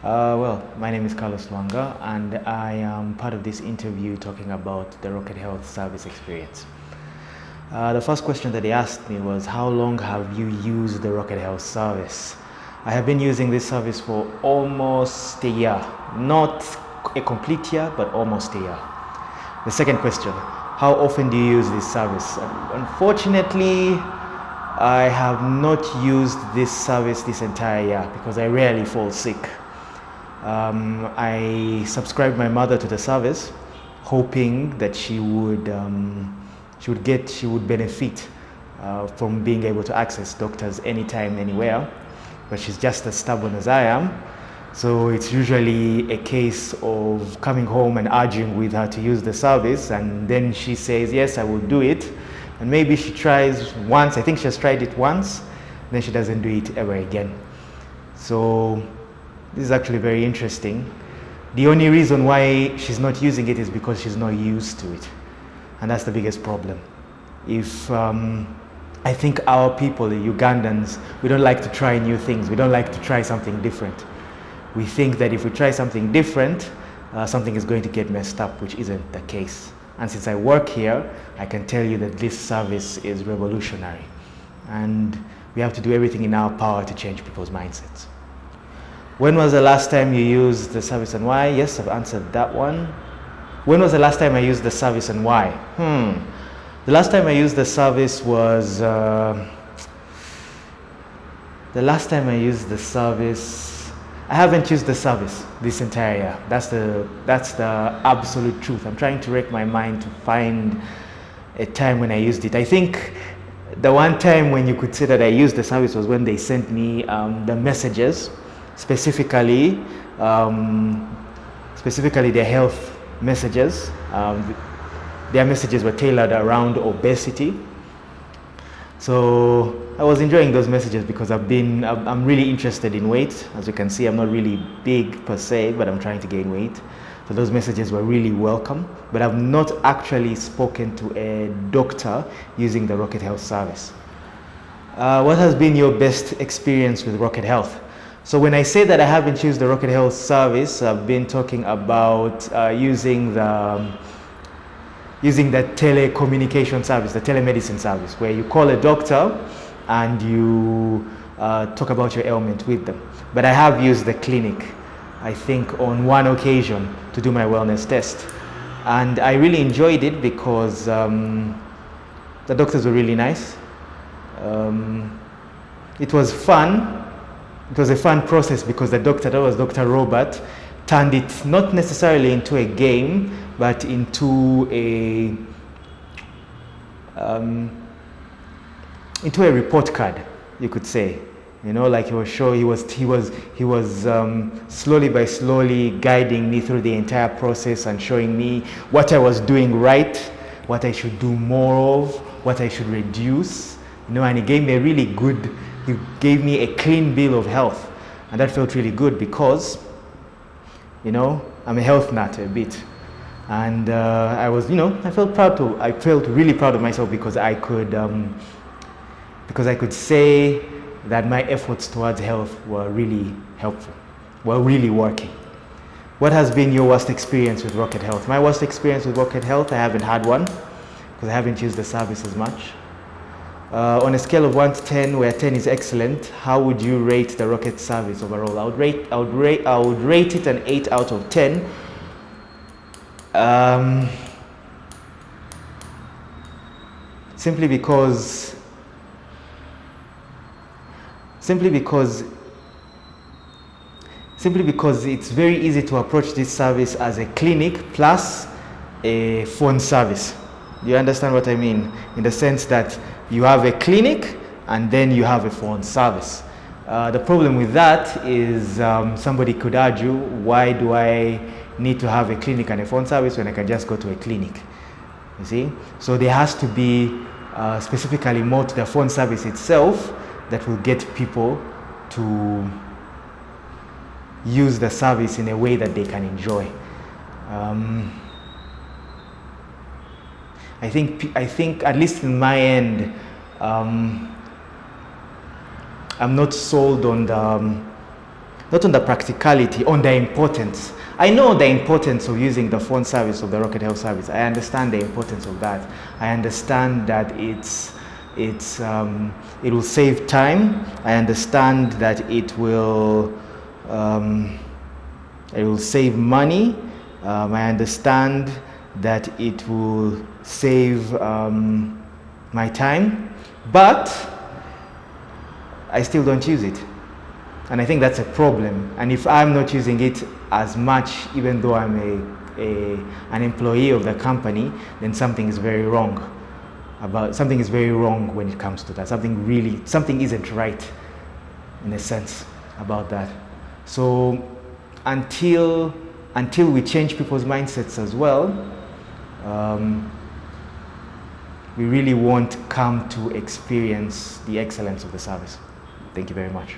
My name is Carlos Luanga, and I am part of this interview talking about the Rocket Health service experience. The first question that they asked me was, how long have you used the Rocket Health service? I have been using this service for almost a year. Not a complete year, but almost a year. The second question, how often do you use this service? Unfortunately, I have not used this service this entire year because I rarely fall sick. I subscribed my mother to the service, hoping that she would benefit from being able to access doctors anytime, anywhere. But she's just as stubborn as I am. So it's usually a case of coming home and arguing with her to use the service, and then she says, yes, I will do it. And maybe she tries once. I think she has tried it once, then she doesn't do it ever again. So this is actually very interesting. The only reason why she's not using it is because she's not used to it. And that's the biggest problem. I think our people, the Ugandans, we don't like to try new things. We don't like to try something different. We think that if we try something different, something is going to get messed up, which isn't the case. And since I work here, I can tell you that this service is revolutionary. And we have to do everything in our power to change people's mindsets. When was the last time you used the service and why? Yes, I've answered that one. When was the last time I used the service and why? The last time I used the service was, I haven't used the service this entire year. That's the absolute truth. I'm trying to rack my mind to find a time when I used it. I think the one time when you could say that I used the service was when they sent me the messages, specifically their health messages. Their messages were tailored around obesity. So I was enjoying those messages because I'm really interested in weight. As you can see, I'm not really big per se, but I'm trying to gain weight. So those messages were really welcome, but I've not actually spoken to a doctor using the Rocket Health service. What has been your best experience with Rocket Health? So when I say that I haven't used the Rocket Health service, I've been talking about using the telecommunication service, the telemedicine service, where you call a doctor and you talk about your ailment with them. But I have used the clinic, I think, on one occasion to do my wellness test. And I really enjoyed it because the doctors were really nice. It was fun. It was a fun process because the doctor, that was Dr. Robert, turned it not necessarily into a game, but into a report card, you could say. You know, like he was slowly by slowly guiding me through the entire process and showing me what I was doing right, what I should do more of, what I should reduce. You know, and he gave me a clean bill of health, and that felt really good because, you know, I'm a health nut a bit. And I felt really proud of myself because I could say that my efforts towards health were really helpful, were really working. What has been your worst experience with Rocket Health? My worst experience with Rocket Health, I haven't had one because I haven't used the service as much. On a scale of 1 to 10, where 10 is excellent, how would you rate the Rocket service overall? I would rate it an 8 out of 10. Simply because it's very easy to approach this service as a clinic plus a phone service. Do you understand what I mean? In the sense that you have a clinic and then you have a phone service. The problem with that is somebody could argue, why do I need to have a clinic and a phone service when I can just go to a clinic? You see? So there has to be specifically more to the phone service itself that will get people to use the service in a way that they can enjoy. I think at least in my end, I'm not sold on not on the practicality, on the importance. I know the importance of using the phone service of the Rocket Health Service. I understand the importance of that. I understand that it will save time. I understand that it will save money. I understand that it will save my time, but I still don't use it. And I think that's a problem. And if I'm not using it as much, even though I'm an employee of the company, then something is very wrong. Something is very wrong when it comes to that. Something isn't right, in a sense, about that. So until we change people's mindsets as well, we really won't come to experience the excellence of the service. Thank you very much.